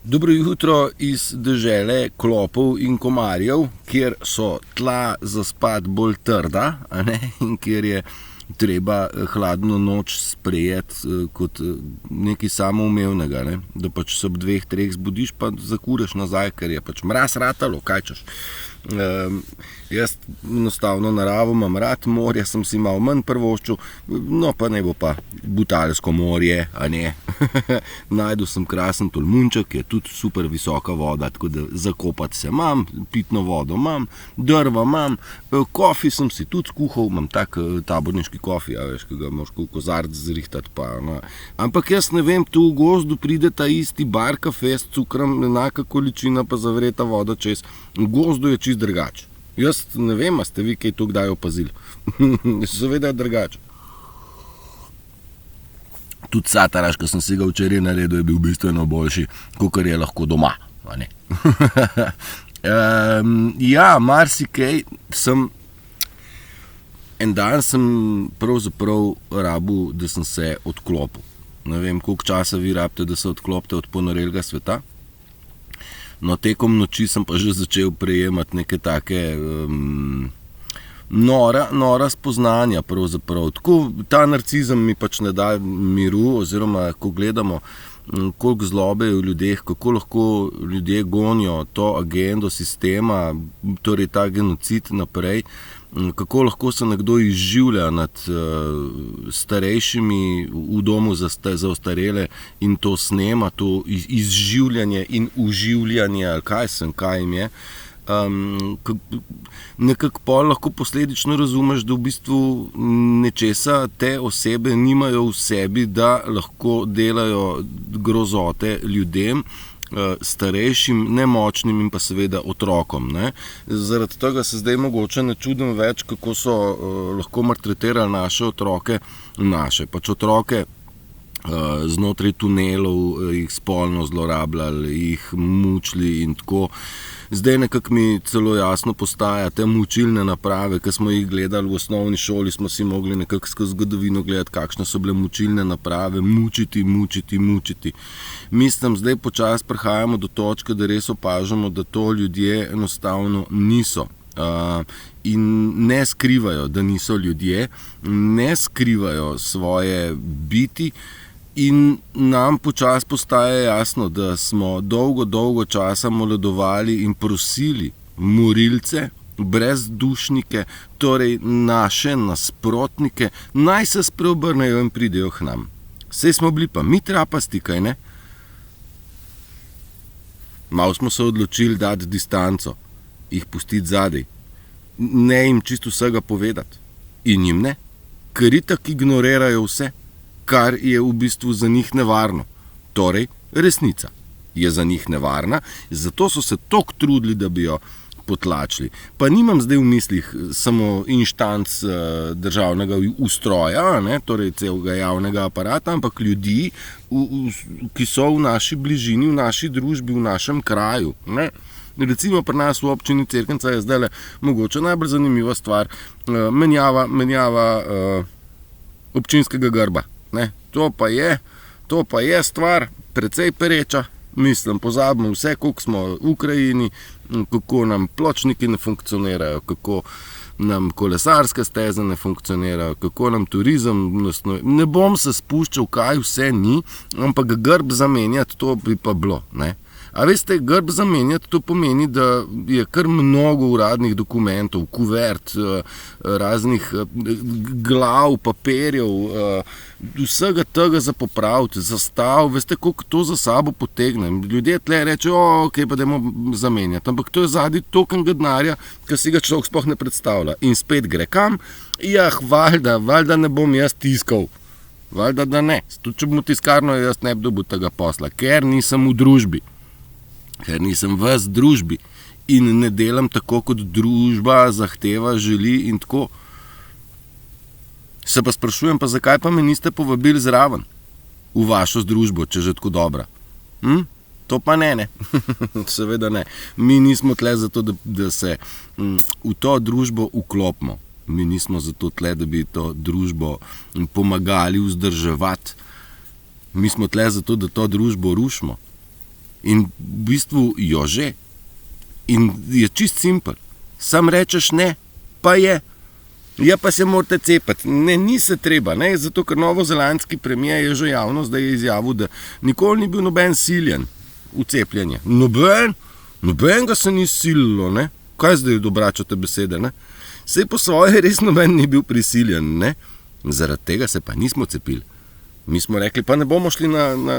Dobro jutro iz dežele klopov in komarjev, kjer so tla za spat bolj trda, a ne, in kjer je treba hladno noč sprejeti kot nekaj samoumevnega, ne, da pač se ob 2-3 zbudiš pa zakureš nazaj, ker je pač mraz ratalo, kaj češ. Jaz enostavno naravo imam rad, morje sem si malo manj privoščil, no pa ne bo pa Butalsko morje, a ne. Najdel sem krasen Tolmunček, je tudi super visoka voda, tako da zakopati se imam, pitno vodo imam, drva imam, kofi sem si tudi skuhal, imam tak taborniški kofi, a veš, ki ga moraš v kozarc zrihtati pa, no. Ampak jaz ne vem, tu v gozdu pride ta isti bar kafe s cukrom, enaka količina pa zavreta voda čez, v gozdu je čist drugače. Jaz ne vem, a ste vi kaj to kdaj opazili. Seveda je drugače. Tudi sataraš, ko sem si ga včeraj naredil, je bil bistveno boljši, kakor je lahko doma. A ne? Ja, marsikaj sem... En dan sem pravzaprav rabil, da sem se odklopil. Ne vem, koliko časa vi rabite, da se odklopite od ponorelega sveta. No, tekom noči sem pa že začel prejemati neke take nora spoznanja pravzaprav. Tako, ta narcizem mi pač ne da miru, oziroma ko gledamo, koliko zlobe je v ljudeh, kako lahko ljudje gonijo to agendo sistema, torej ta genocid naprej, kako lahko se nekdo izživlja nad starejšimi v domu za ostarele in to snema, to izživljanje in uživljanje, ali kaj jim je. Nekako pol lahko posledično razumeš, da v bistvu nečesa te osebe nimajo v sebi, da lahko delajo grozote ljudem, starejšim, nemočnim in pa seveda otrokom. Ne. Zaradi tega se zdaj mogoče ne čudim več, kako so lahko maltretirali naše otroke, pač otroke znotraj tunelov, jih spolno zlorabljali, jih mučili in tako. Zdaj nekako mi celo jasno postaja te mučilne naprave, ki smo jih gledali v osnovni šoli, smo si mogli nekako skozi zgodovino gledati, kakšne so bile mučilne naprave, mučiti. Mislim, zdaj počasi prihajamo do točke, da res opažamo, da to ljudje enostavno niso. In ne skrivajo, da niso ljudje, ne skrivajo svoje biti. In nam počasi postaje jasno, da smo dolgo časa moledovali in prosili morilce, brezdušnike, torej naše nasprotnike, naj se spreobrnejo in pridejo k nam. Saj smo bili pa mi trapasti, kaj ne? Malo smo se odločili dati distanco, jih pustiti zadaj, ne jim čisto vsega povedati. In jim ne, ker itak ignorirajo vse, kar je v bistvu za njih nevarno. Torej, resnica je za njih nevarna, zato so se toliko trudili, da bi jo potlačili. Pa nimam zdaj v mislih samo inštanc državnega ustroja, ne, torej celega javnega aparata, ampak ljudi, ki so v naši bližini, v naši družbi, v našem kraju. Ne. Recimo pri nas v občini Cerknica je zdajle mogoče najbolj zanimiva stvar, menjava občinskega grba. Ne, to pa je stvar precej pereča, mislim, pozabimo vse, koliko smo v Ukrajini, kako nam pločniki ne funkcionirajo, kako nam kolesarske steze ne funkcionirajo, kako nam turizem, ne bom se spuščal, kaj vse ni, ampak grb zamenjati, to bi pa bilo, ne. A veste, grb zamenjati, to pomeni, da je kar mnogo uradnih dokumentov, kuvert, raznih glav, papirjev, vsega tega za popraviti, zastav, veste, koliko to za sabo potegne. Ljudje tle rečejo, ok, pa dajmo zamenjati, ampak to je zadnji tokenega denarja, ki si ga človek sploh ne predstavlja. In spet gre kam? Jah, valjda ne bom jaz tiskal. Valjda, da ne. Tudi če bom tiskarno, jaz ne bi dobil tega posla, ker nisem v družbi. Ker nisem v družbi in ne delam tako, kot družba zahteva, želi in tako. Se pa sprašujem, pa zakaj pa me niste povabili zraven v vašo družbo, če že tako dobra? To pa ne. Seveda ne. Mi nismo tle zato, da se v to družbo vklopimo. Mi nismo zato tle, da bi to družbo pomagali vzdrževati. Mi smo tle zato, da to družbo rušimo. In v bistvu jo že. In je čist simpel. Sam rečeš ne, pa je. Ja, pa se morate cepati. Ne, ni se treba, ne, zato ker novozelandski premijer je že javno zdaj izjavil, da nikoli ni bil noben siljen v cepljenje. Noben ga se ni sililo, ne. Kaj zdaj obračate besede, ne? Sej po svoje res noben ni bil prisiljen, ne. Zaradi tega se pa nismo cepili. Mi smo rekli, pa ne bomo šli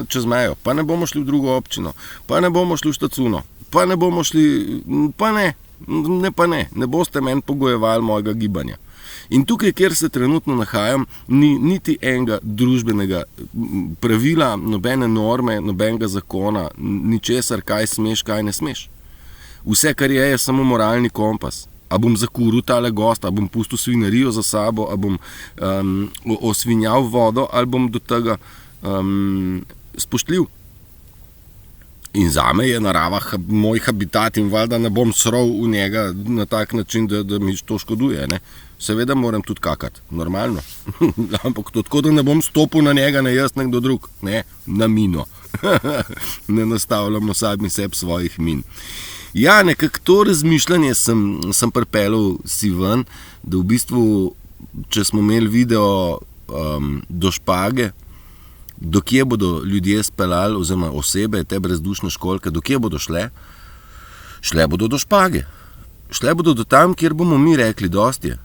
čez mejo, pa ne bomo šli v drugo občino, pa ne bomo šli v Štacuno, pa ne bomo šli, pa ne boste meni pogojevali mojega gibanja. In tukaj, kjer se trenutno nahajam, ni niti enega družbenega pravila, nobene norme, nobenega zakona, ničesar, kaj smeš, kaj ne smeš. Vse, kar je samo moralni kompas. A bom zakuril tale gost, a bom pustil svinarijo za sabo, a bom osvinjal vodo, ali bom do tega spoštljiv. In zame je narava moj habitat in valjda ne bom srov v njega na tak način, da mi to škoduje, ne. Seveda moram tudi kakati, normalno. Ampak tako, da ne bom stopil na njega, ne jaz, nekdo drug, ne, na mino. Ne nastavljamo sami sebi svojih min. Ja, nekako to razmišljanje sem pripeljal si ven, da v bistvu, če smo imeli video do Špage, do kje bodo ljudje speljali, oziroma osebe, te brezdušne školjke, do kje bodo šle? Šle bodo do Špage. Šle bodo do tam, kjer bomo mi rekli, dosti je.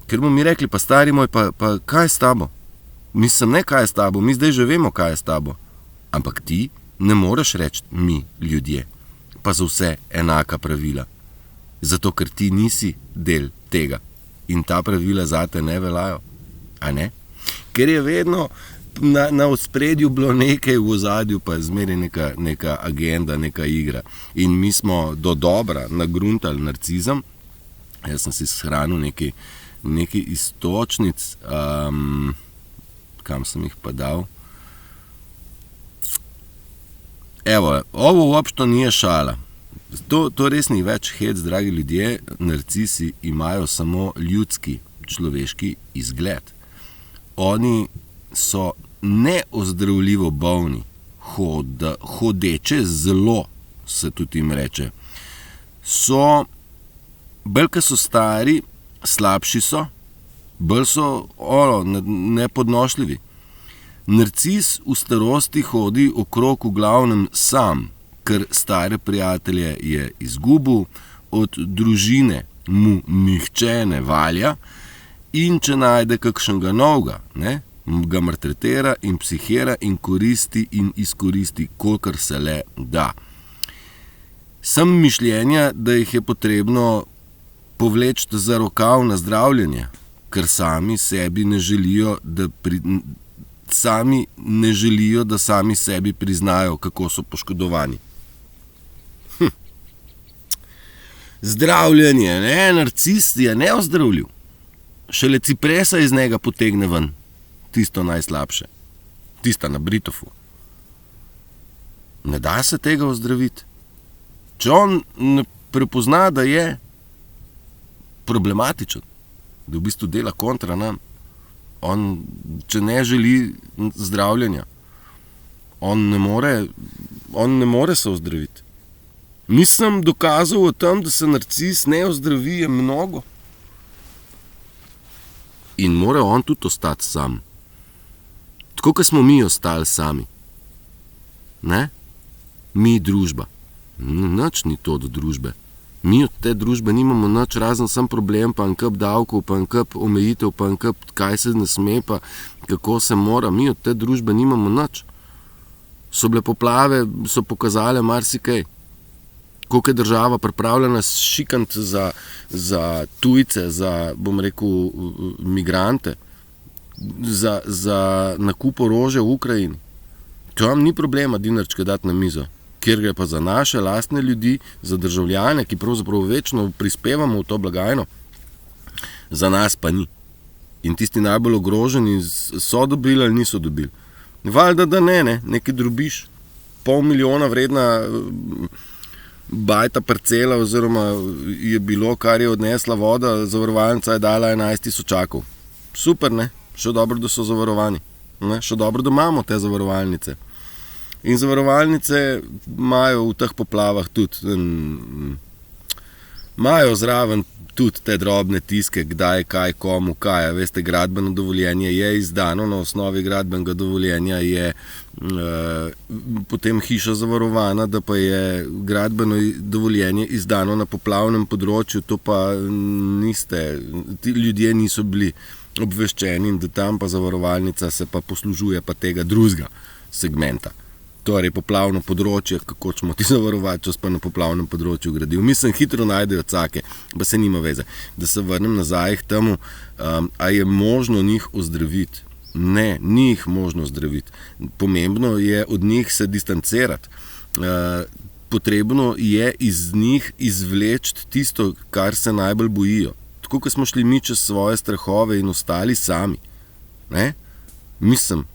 Ker bomo mi rekli, pa stari moj, pa kaj je s tabo? Mislim, ne kaj je s tabo, mi zdaj že vemo, kaj je s tabo. Ampak ti ne moreš reči mi, ljudje, pa za vse enaka pravila. Zato, ker ti nisi del tega. In ta pravila zate ne veljajo. A ne? Ker je vedno na ospredju bilo nekaj, v ozadju pa je zmeraj neka agenda, neka igra. In mi smo do dobra nagruntali narcizem. Jaz sem si shranil nekaj iztočnic, kam sem jih pa dal. Evo, ovo uopšto nije šala. To res ni več hec, dragi ljudje. Narcisi imajo samo ljudski, človeški izgled. Oni so neozdravljivo bolni, hodeče zlo, se tudi jim reče. Bolj, ko so stari, slabši so, bolj so nepodnošljivi. Narcis v starosti hodi okrog v glavnem sam, ker stare prijatelje je izgubil, od družine mu nihče ne valja in če najde kakšnega novega, ne, ga maltretira in psihira in koristi in izkoristi, kolikor se le da. Sem mišljenja, da jih je potrebno povleči za rokav na zdravljenje, ker sami sebi ne želijo, da sami sebi priznajo, kako so poškodovani. Zdravljenje, ne, narcis je neozdravljiv. Šele cipresa iz njega potegne ven. Tisto najslabše. Tista na Britofu. Ne da se tega ozdraviti. Če on ne prepozna, da je problematičen, da v bistvu dela kontra nam, on, če ne želi zdravljenja, on ne more se ozdraviti. Nisem dokazal o tem, da se narcis ne ozdravi, je mnogo. In mora on tudi ostati sam. Tako, kot smo mi ostali sami. Ne? Mi družba. Nič ni to do družbe. Mi od te družbe nimamo nič, razen sam problem, pa en kup davkov, pa en kup omejitev, pa en kup kaj se ne sme, pa kako se mora. Mi od te družbe nimamo nič. So bile poplave, so pokazale marsikaj. Koliko je država pripravljena šikant za tujce, za, bom rekel, migrante, za nakup orožja v Ukrajini. Tam ni problema dinarčke dati na mizo. Kjer gre pa za naše lastne ljudi, za državljane, ki pravzaprav večno prispevamo v to blagajno, za nas pa ni. In tisti najbolj ogroženi so dobili ali niso dobili. Valjda, da ne, nekaj drobiš. 500 000 vredna bajta parcela, oziroma je bilo, kar je odnesla voda, zavarovalnica je dala 11 000. Super, ne? Še dobro, da so zavarovani. Ne? Še dobro, da imamo te zavarovalnice. In zavarovalnice imajo v teh poplavah tudi, imajo zraven tudi te drobne tiske, kdaj, kaj, komu, kaj. Veste, gradbeno dovoljenje je izdano, na osnovi gradbenega dovoljenja je potem hiša zavarovana, da pa je gradbeno dovoljenje izdano na poplavnem področju, to pa ti ljudje niso bili obveščeni in da tam pa zavarovalnica se pa poslužuje pa tega drugega segmenta. Torej, poplavno področje, kako ćemo ti zavarovati, če pa na poplavnem področju gradil. Mislim, hitro najdejo cake, pa se nima veze. Da se vrnem nazaj k temu, a je možno njih ozdraviti? Ne, ni jih možno ozdraviti. Pomembno je od njih se distancirati. Potrebno je iz njih izvleči tisto, kar se najbolj bojijo. Tako, kot smo šli mi čez svoje strahove in ostali sami. Ne? Mislim,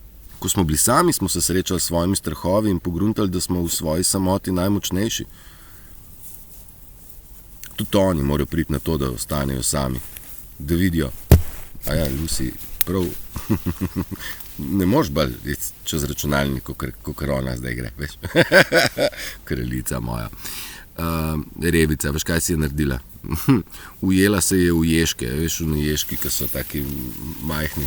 ko smo bili sami, smo se srečali s svojimi strahovi in pogruntali, da smo v svoji samoti najmočnejši. Tudi oni morajo priti na to, da ostanejo sami. Da vidijo, Lucy, prav, ne moš bolj čez računalnik, kot ona zdaj gre, veš. Kraljica moja. Revica, veš, kaj si je naredila? Ujela se je v ježke, veš, v ježki, ki so taki majhni,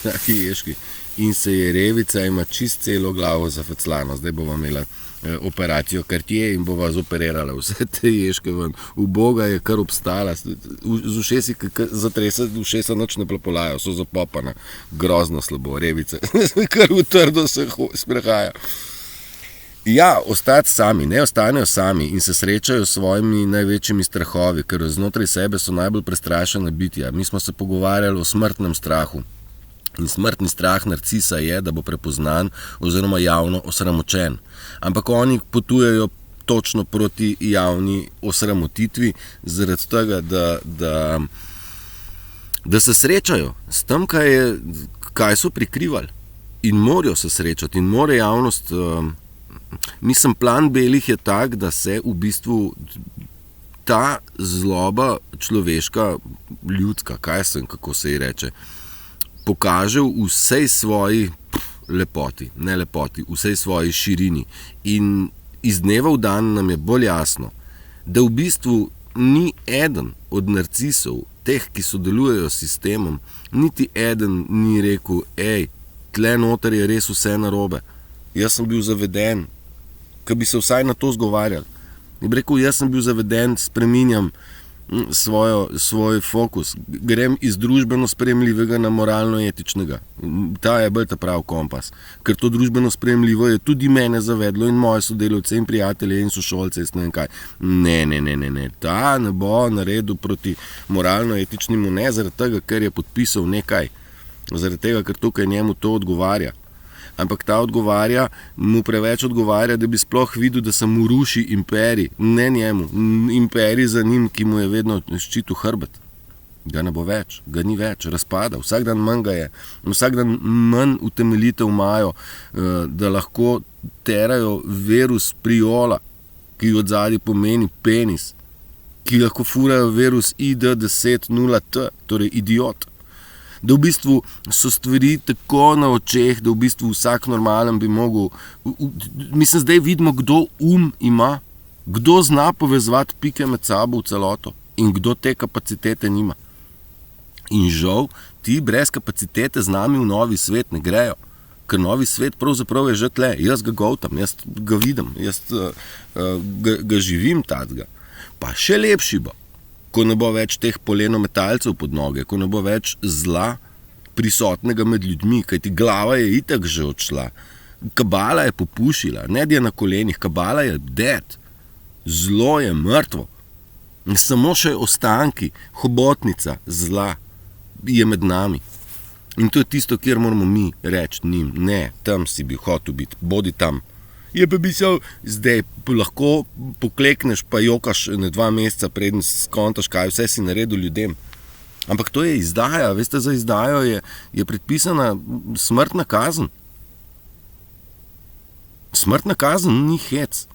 taki ježki. In se je revica, ima čist celo glavo zafaclano. Zdaj bova imela operacijo Cartier in bova zoperirala vse te ježke ven. Uboga je kar obstala, z ušesi zatresa, ušesa noč ne plapolajo, so zapopana. Grozno slabo, revice, kar v trdo se sprehaja. Ja, ostati sami, ne ostanejo sami in se srečajo s svojimi največjimi strahovi, ker znotraj sebe so najbolj prestrašena bitja. Mi smo se pogovarjali o smrtnem strahu. In smrtni strah narcisa je, da bo prepoznan oziroma javno osramočen. Ampak oni potujejo točno proti javni osramotitvi, zaradi tega, da se srečajo s tem, kaj so prikrivali. In morajo se srečati in mora javnost... Mislim, plan belih je tak, da se v bistvu ta zloba človeška, ljudska, kako se ji reče, pokaže v vsej svoji lepoti, ne lepoti, v vsej svoji širini. In iz dneva v dan nam je bolj jasno, da v bistvu ni eden od narcisov, teh, ki sodelujejo s sistemom, niti eden ni rekel, tle noter je res vse narobe. Jaz sem bil zaveden, ki bi se vsaj na to zgovarjali. In bi rekel, jaz sem bil zaveden, spreminjam svoj fokus. Grem iz družbeno sprejemljivega na moralno-etičnega. Ta je bolj ta prav kompas. Ker to družbeno sprejemljivo je tudi mene zavedlo in moje sodelavce in prijatelje in sošolce, ne vem kaj. Ne. Ta ne bo naredil proti moralno-etičnemu, ne zaradi tega, ker je podpisal nekaj. Zaradi tega, ker tukaj njemu to odgovarja. Ampak ta mu preveč odgovarja, da bi sploh videl, da se mu ruši imperij, ne njemu, imperij za njim, ki mu je vedno ščitil hrbet. Ga ne bo več, ga ni več, razpada, vsak dan manj ga je, vsak dan manj utemeljitev imajo, da lahko terajo virus priola, ki od zadaj pomeni penis, ki lahko furajo virus ID10-0T, torej idiot. Da v bistvu so stvari tako na očeh, da v bistvu vsak normalen bi mogel... Mislim, zdaj vidimo, kdo ima, kdo zna povezovati pike med sabo v celoto in kdo te kapacitete nima. In žal, ti brez kapacitete z nami v novi svet ne grejo, ker novi svet pravzaprav je že tle. Jaz ga goltam, jaz ga vidim, jaz ga živim tadga. Pa še lepši bo, ko ne bo več teh polenometalcev pod noge, ko ne bo več zla prisotnega med ljudmi, kajti glava je itak že odšla. Kabala je popušila, ne je na kolenih, kabala je dead. Zlo je mrtvo. Samo še ostanki, hobotnica zla je med nami. In to je tisto, kjer moramo mi reči njim, ne, tam si bi hotel biti, bodi tam. Je pa bi se zdaj lahko poklekneš pa jokaš 2 meseca preden skontaš, kaj vse si naredil ljudem. Ampak to je izdaja, veste, za izdajo je predpisana smrtna kazen. Smrtna kazen ni hec.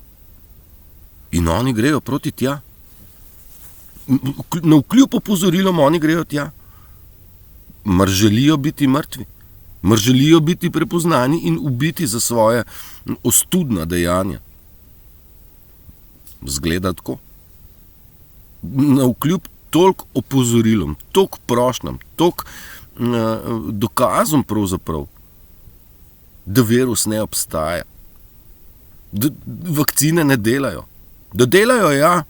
In oni grejo proti tja. Na vkljub opozorilom oni grejo tja. Mar želijo biti mrtvi? Mar želijo biti prepoznani in ubiti za svoje ostudna dejanja. Zgleda tako. Navkljub toliko opozorilom, toliko prošnjam, toliko dokazom pravzaprav, da virus ne obstaja, da vakcine ne delajo, da delajo, ja,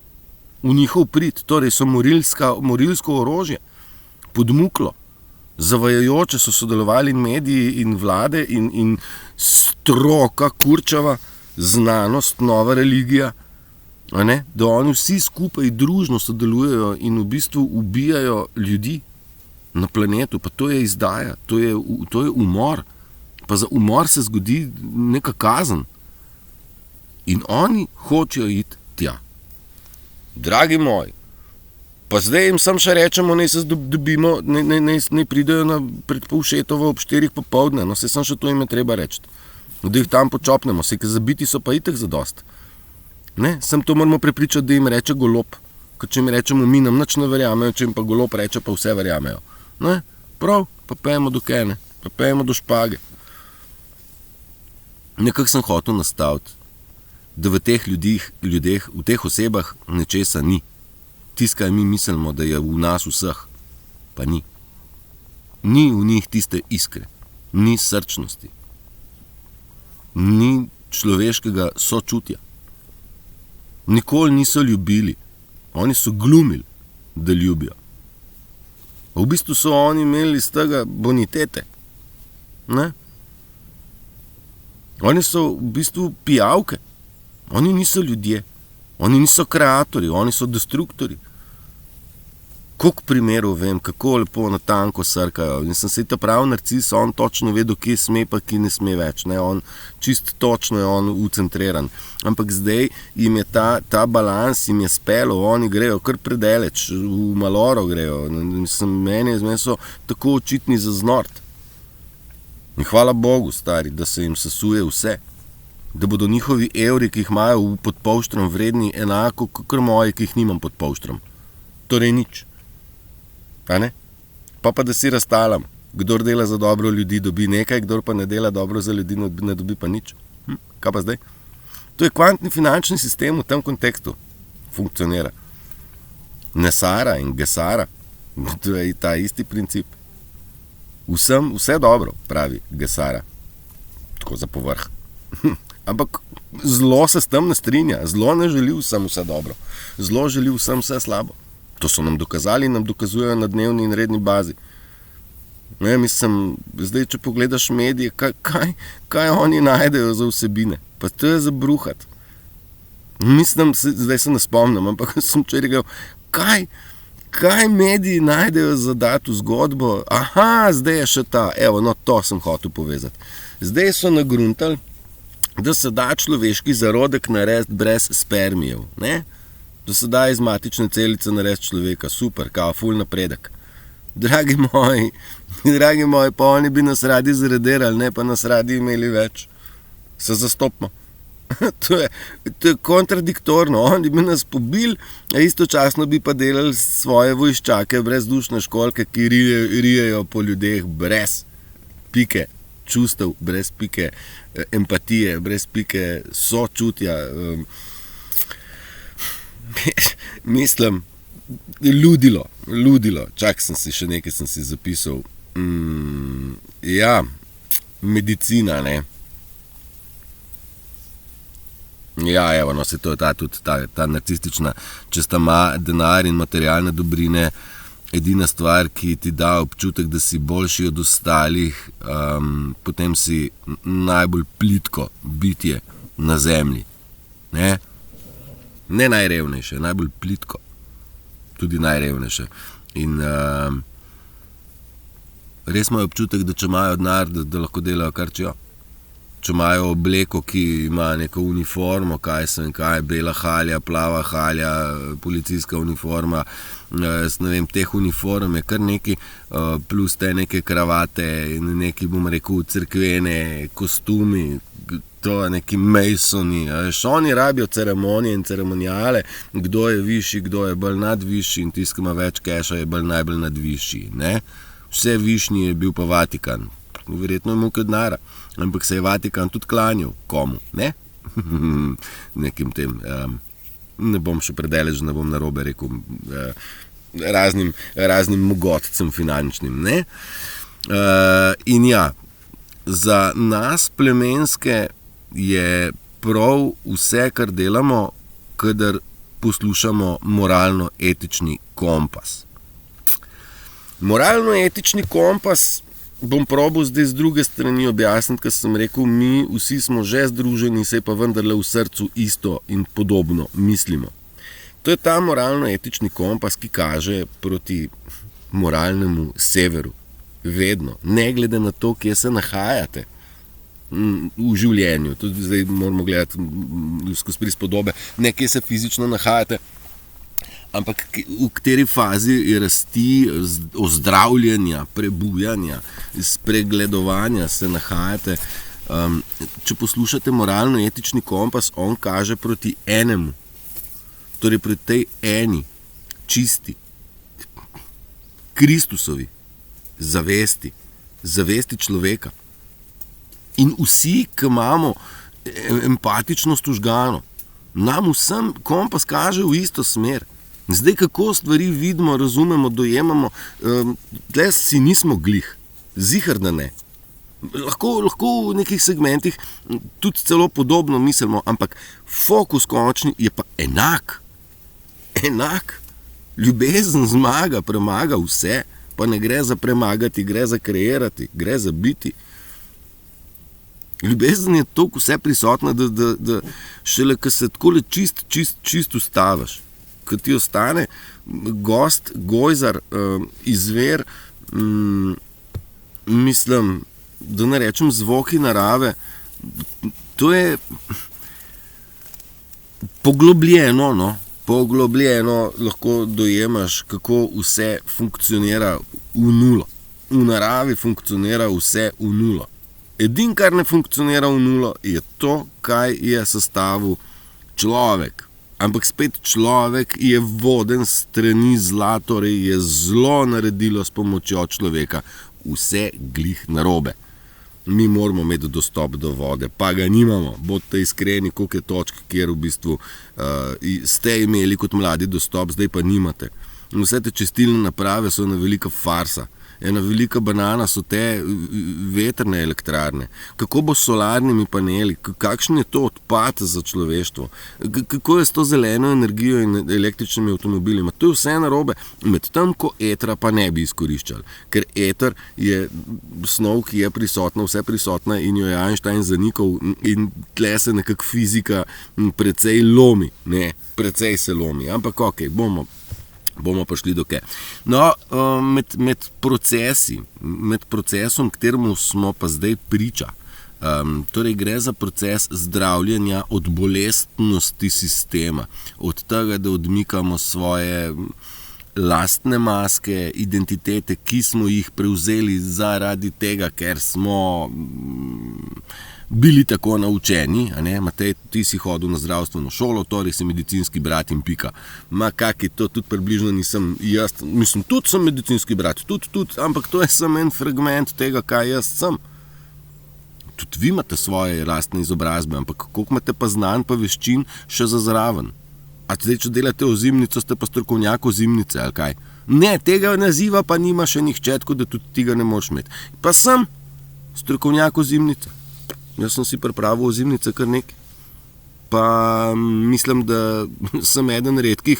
v njihov prid, torej so morilsko orožje, podmuklo, zavajajoče so sodelovali mediji in vlade in stroka, kurčava, znanost, nova religija, a ne? Da oni vsi skupaj družno sodelujejo in v bistvu ubijajo ljudi na planetu, pa to je izdaja, to je umor, pa za umor se zgodi neka kazen. In oni hočejo iti tja. Dragi moji, pa zdaj jim sam še rečemo, naj se dobimo, naj pridejo pred Povšetovo ob 4 popoldne, no se sam še to jim je treba reči. Da jih tam počopnemo, se ker zabiti so pa itek zadost. Ne, sem to moramo prepričati, da jim reče Golob, ker če jim rečemo, mi nam nič ne verjamejo, če jim pa Golob reče, pa vse verjamejo. Ne, prav, pa pejmo do Kene, pa pejmo do Špage. Nekako sem hotel nastaviti, da v teh ljudeh, v teh osebah nečesa ni. Tiskaj mi mislimo, da je v nas vseh, pa ni. Ni v njih tiste iskre, ni srčnosti, ni človeškega sočutja. Nikoli niso ljubili, oni so glumili, da ljubijo. V bistvu so oni imeli iz tega bonitete. Ne? Oni so v bistvu pijavke, oni niso ljudje, oni niso kreatorji, oni so destruktorji. Koliko primerov vem, kako lepo na tanko srkajo. In sem se ta pravi narcis, on točno vedel, kje sme pa kje ne sme več. Ne? On čist točno je on ucentriran. Ampak zdaj jim je ta balans jim je spelo, oni grejo kar predaleč, v maloro grejo. Meni so tako očitni za znort. In hvala Bogu, stari, da se jim sesuje vse. Da bodo njihovi evri, ki jih imajo pod polštrom, vredni enako, kakor moji, ki jih nimam pod polštrom. Torej nič. A ne? Pa da si raztalam. Kdor dela za dobro ljudi, dobi nekaj, kdor pa ne dela dobro za ljudi, ne dobi pa nič. Kaj pa zdaj? To je kvantni finančni sistem v tem kontekstu. Funkcionira. Nesara in Gesara. To je ta isti princip. Vse dobro, pravi Gesara. Tako za povrh. Ampak zlo se s tem ne strinja. Zlo ne želi vsem vse dobro. Zlo želi vsem vse slabo. To so nam dokazali in nam dokazujejo na dnevni in redni bazi. Ne, mislim, zdaj, če pogledaš medije, kaj oni najdejo za vsebine? Pa to je za bruhat. Mislim, zdaj se ne spomnim, ampak sem včeraj rekel, kaj mediji najdejo za datu zgodbo? Aha, zdaj je še ta, evo, no to sem hotel povezati. Zdaj so nagruntali, da se da človeški zarodek narediti brez spermijev, ne? Da se da iz matične celice narediti človeka, super, kao, ful napredek. Dragi moji, pa oni bi nas radi zradirali, ne pa nas radi imeli več. Se zastopimo. To je kontradiktorno, oni bi nas pobili, a istočasno bi pa delali svoje vojščake, brezdušne školjke, ki rijejo po ljudeh brez pike čustev, brez pike empatije, brez pike sočutja. Mislim, ludilo. Čak sem si še nekaj zapisal. Ja, medicina, ne. Ja, evo, no, se to je tudi ta narcistična, če sta ima denar in materialne dobrine, edina stvar, ki ti da občutek, da si boljši od ostalih, potem si najbolj plitko bitje na zemlji. Ne najrevnejše, najbolj plitko. Tudi najrevnejše. In res imajo občutek, da če imajo denar, da lahko delajo kar čejo. Če imajo obleko, ki ima neko uniformo, bela halja, plava halja, policijska uniforma, ne vem, teh uniform je kar neki, plus te neke kravate in neki, bom rekel, cerkvene kostumi, to neki masoni, oni rabijo ceremonije in ceremonijale, kdo je višji, kdo je bolj nadvišji in tisti, ki ima več keša, je bolj najbolj nadvišji, ne? Vse višnji je bil pa Vatikan. verjetno je imel kaj denarja, ampak se je Vatikan tudi klanjal. Komu? Ne? Nekim tem, ne bom še predaleč, ne bom narobe rekel, raznim mogotcem finančnim. Ne? In ja, za nas plemenske je prav vse, kar delamo, kadar poslušamo moralno-etični kompas. Moralno-etični kompas bom probal zdaj z druge strani objasniti, ker sem rekel, mi vsi smo že združeni, saj pa vendarle v srcu isto in podobno mislimo. To je ta moralno-etični kompas, ki kaže proti moralnemu severu. Vedno, ne glede na to, kje se nahajate v življenju. Tudi zdaj moramo gledati skozi prispodobe, ne kje se fizično nahajate, ampak v kateri fazi rasti, ozdravljanja, prebujanja, spregledovanja se nahajate. Če poslušate moralno-etični kompas, on kaže proti enemu, torej proti tej eni, čisti, Kristusovi zavesti človeka. In vsi, ki imamo empatičnost vžgano, nam vsem kompas kaže v isto smer. Zdaj, kako stvari vidimo, razumemo, dojemamo, tle si nismo glih, zihar da ne. Lahko v nekih segmentih tudi celo podobno mislimo, ampak fokus končni je pa enak. Ljubezen zmaga, premaga vse, pa ne gre za premagati, gre za kreirati, gre za biti. Ljubezen je toliko vse prisotna, da šele, ko se takole čist ustaviš, ko ti ostane gost, gojzar, izver, mislim, da ne rečem zvoki narave, to je poglobljeno, lahko dojemaš, kako vse funkcionira v nulo. V naravi funkcionira vse v nulo. Edino, kar ne funkcionira v nulo, je to, kaj je sestavil človek. Ampak spet človek je voden strani zla, torej je zlo naredilo s pomočjo človeka vse glih narobe. Mi moramo imeti dostop do vode, pa ga nimamo. Bodite iskreni, koliko je točk, kjer v bistvu ste imeli kot mladi dostop, zdaj pa nimate. Vse te čistilne naprave so ena velika farsa. Ena velika banana so te vetrne elektrarne. Kako bo s solarnimi paneli? Kakšen je to odpad za človeštvo? Kako je s to zeleno energijo in električnimi avtomobilima? To je vse narobe, medtem ko etra pa ne bi izkoriščali. Ker eter je snov, ki je prisotna, vse prisotna in jo je Einstein zanikal in tle se nekako fizika precej lomi. Ne, precej se lomi, ampak okej, bomo prišli do kaj. No, med procesom, kateremu smo pa zdaj priča, torej gre za proces zdravljenja od bolestnosti sistema, od tega, da odmikamo svoje lastne maske, identitete, ki smo jih prevzeli zaradi tega, ker smo bili tako naučeni, a ne, Matej, ti si hodil na zdravstveno šolo, torej si medicinski brat in pika. Ma kaki, to tudi približno nisem jaz, mislim, tudi sem medicinski brat, tudi, ampak to je samo en fragment tega, kaj jaz sem. Tudi vi imate svoje lastne izobrazbe, ampak koliko imate pa znanj pa veščin še za zraven? A zdaj, če delate ozimnico, ste pa strokovnjak ozimnice, ali kaj? Ne, tega naziva pa nima še nihče, tako da tudi tega ne moreš imeti. Pa sem strokovnjak ozimnice. Jaz sem si pripravil ozimnice kar nekaj. Pa mislim, da sem eden redkih,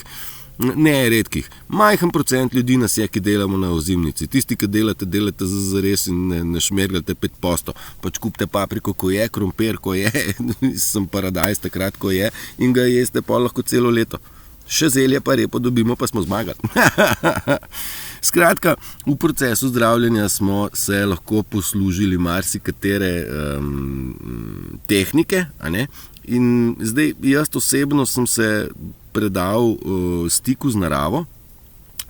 majhen procent ljudi nas je, ki delamo na ozimnici. Tisti, ki delate za res in ne šmergate 5%. Pač kupite papriko, ko je, krompir, ko je, sem paradajz takrat, ko je, in ga jeste pa lahko celo leto. Še zelje pa repo dobimo, pa smo zmagali. Skratka, v procesu zdravljenja smo se lahko poslužili marsikatere tehnike, a ne? In zdaj, jaz osebno sem se predal stiku z naravo,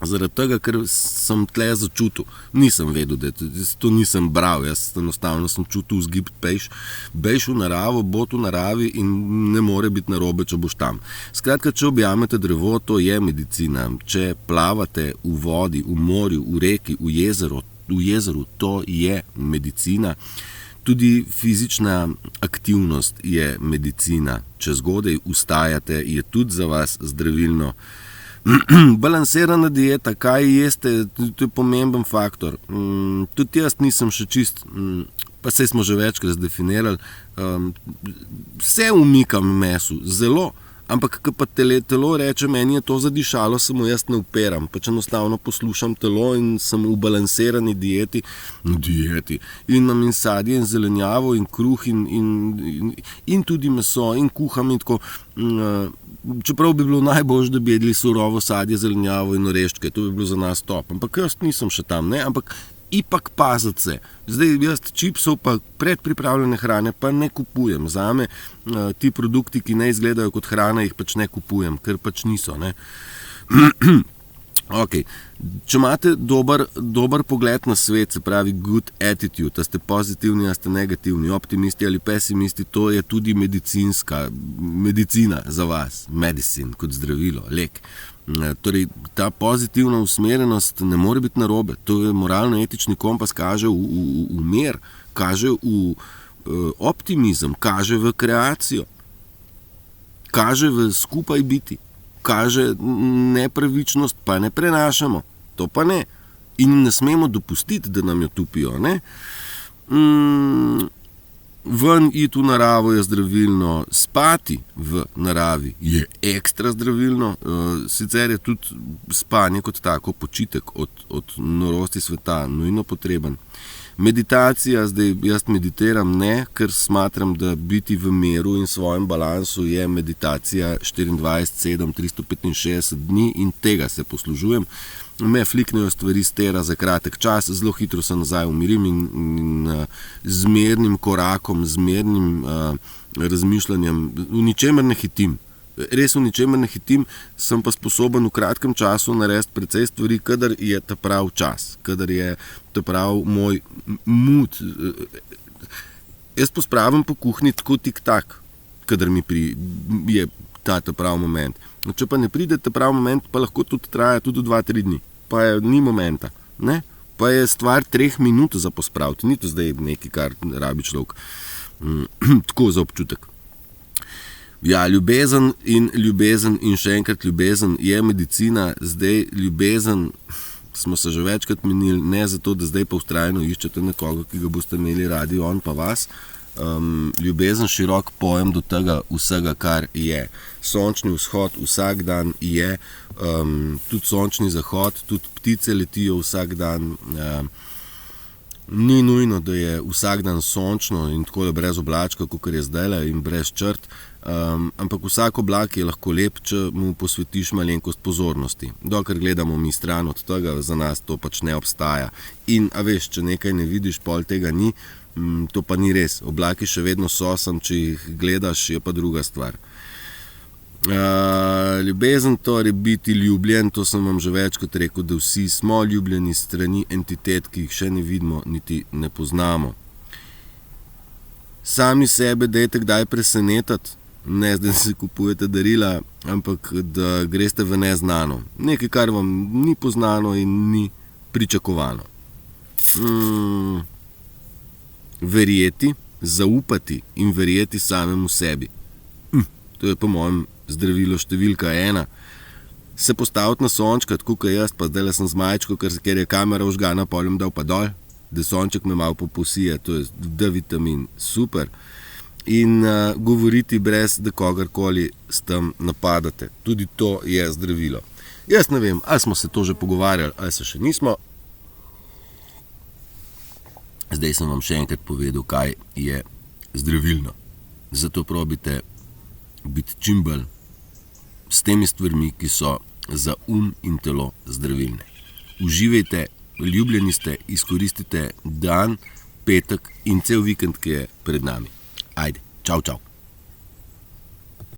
zaradi tega, ker sem tle začutil. Nisem vedel, da to nisem bral, jaz enostavno sem čutil vzgib pejš v naravo, bot v naravi in ne more biti narobe, če boš tam. Skratka, če objamete drevo, to je medicina. Če plavate v vodi, v morju, v reki, v jezeru, v jezeru, to je medicina. Tudi fizična aktivnost je medicina. Če zgodaj vstajate, je tudi za vas zdravilno. Balansirana dieta, kaj jeste, to je pomemben faktor. Tudi jaz nisem še čist, pa saj smo že večkrat definirali, vse umikam mesu, zelo. Ampak, ko pa telo reče, meni je to zadišalo, se mu jaz ne uperam. Pač enostavno poslušam telo in sem v balansirani dieti. In imam in sadje, in zelenjavo, in kruh, in tudi meso, in kuham in tako. Čeprav bi bilo najbolj, da bi jedli surovo sadje, zelenjavo in oreščke. To bi bilo za nas top. Ampak jaz nisem še tam, ne? Ampak ipak paziti se. Zdaj jaz čipsov pa predpripravljene hrane pa ne kupujem. Zame ti produkti, ki ne izgledajo kot hrana, jih pač ne kupujem, ker pač niso, ne. Okay. Če imate dober pogled na svet, se pravi good attitude, a ste pozitivni, a ste negativni, optimisti ali pesimisti, to je tudi medicina za vas, medicine kot zdravilo, lek. Torej, ta pozitivna usmerjenost ne more biti narobe, to je moralno-etični kompas, kaže v mir, kaže v optimizem, kaže v kreacijo, kaže v skupaj biti, kaže nepravičnost, pa ne prenašamo, to pa ne. In ne smemo dopustiti, da nam jo tupijo, ne. Ven iti v naravo je zdravilno, spati v naravi je ekstra zdravilno, sicer je tudi spanje kot tako počitek od norosti sveta nujno potreben. Meditacija, zdaj jaz meditiram ne, ker smatram, da biti v miru in svojem balansu je meditacija 24/7, 365 dni in tega se poslužujem. Me fliknejo stvari stera za kratek čas, zelo hitro se nazaj umirim in z mirnim korakom, z mirnim razmišljanjem, v ničemer ne hitim. Res v ničemer ne hitim, sem pa sposoben v kratkem času narediti precej stvari, kadar je ta prav čas, kadar je ta prav moj mood. Jaz pospravim po kuhinji tako tik-tak, kadar mi je ta prav moment. No, če pa ne pride ta prav moment, pa lahko tudi traja tudi 2-3 dni. Pa ni momenta, ne? Pa je stvar 3 minut za pospraviti. Ni to zdaj nekaj, kar rabi človek tako za občutek. Ja, ljubezen in še enkrat ljubezen je medicina. Zdaj ljubezen, smo se že večkrat menili, ne zato, da zdaj pa vztrajno iščete nekoga, ki ga boste imeli radi, on pa vas. Ljubezen širok pojem do tega vsega, kar je. Sončni vzhod vsak dan je, tudi sončni zahod, tudi ptice letijo vsak dan. Ni nujno, da je vsak dan sončno in tako brez oblačka, kakor je zdajle in brez črt, ampak vsak oblak je lahko lep, če mu posvetiš malenkost pozornosti. Dokler gledamo mi stran od tega, za nas to pač ne obstaja. In, a veš, če nekaj ne vidiš, pol tega ni, to pa ni res. Oblaki še vedno so, sem, če jih gledaš, je pa druga stvar. Ljubezen, torej biti ljubljen, to sem vam že večkrat rekel, da vsi smo ljubljeni strani entitet, ki jih še ne vidimo, niti ne poznamo. Sami sebe dajte kdaj presenetati, ne zdaj se kupujete darila, ampak da greste v neznano. Nekaj, kar vam ni poznano in ni pričakovano. Verjeti, zaupati in verjeti samemu sebi. To je po mojem zdravilo številka 1. Se postaviti na sončka, tako kot jaz, pa zdaj sem z majčko, ker je kamera užgana, poljem dal pa dol, da sonček me malo poposije, to je D-vitamin, super. In govoriti brez, da kogarkoli s tem napadate. Tudi to je zdravilo. Jaz ne vem, ali smo se to že pogovarjali, ali se še nismo. Zdaj sem vam še enkrat povedal, kaj je zdravilno. Zato probite biti čim bolj s temi stvarmi, ki so za in telo zdravilne. Uživajte, ljubljeni ste, izkoristite dan, petek in cel vikend, ki je pred nami. Ajde, čau, čau.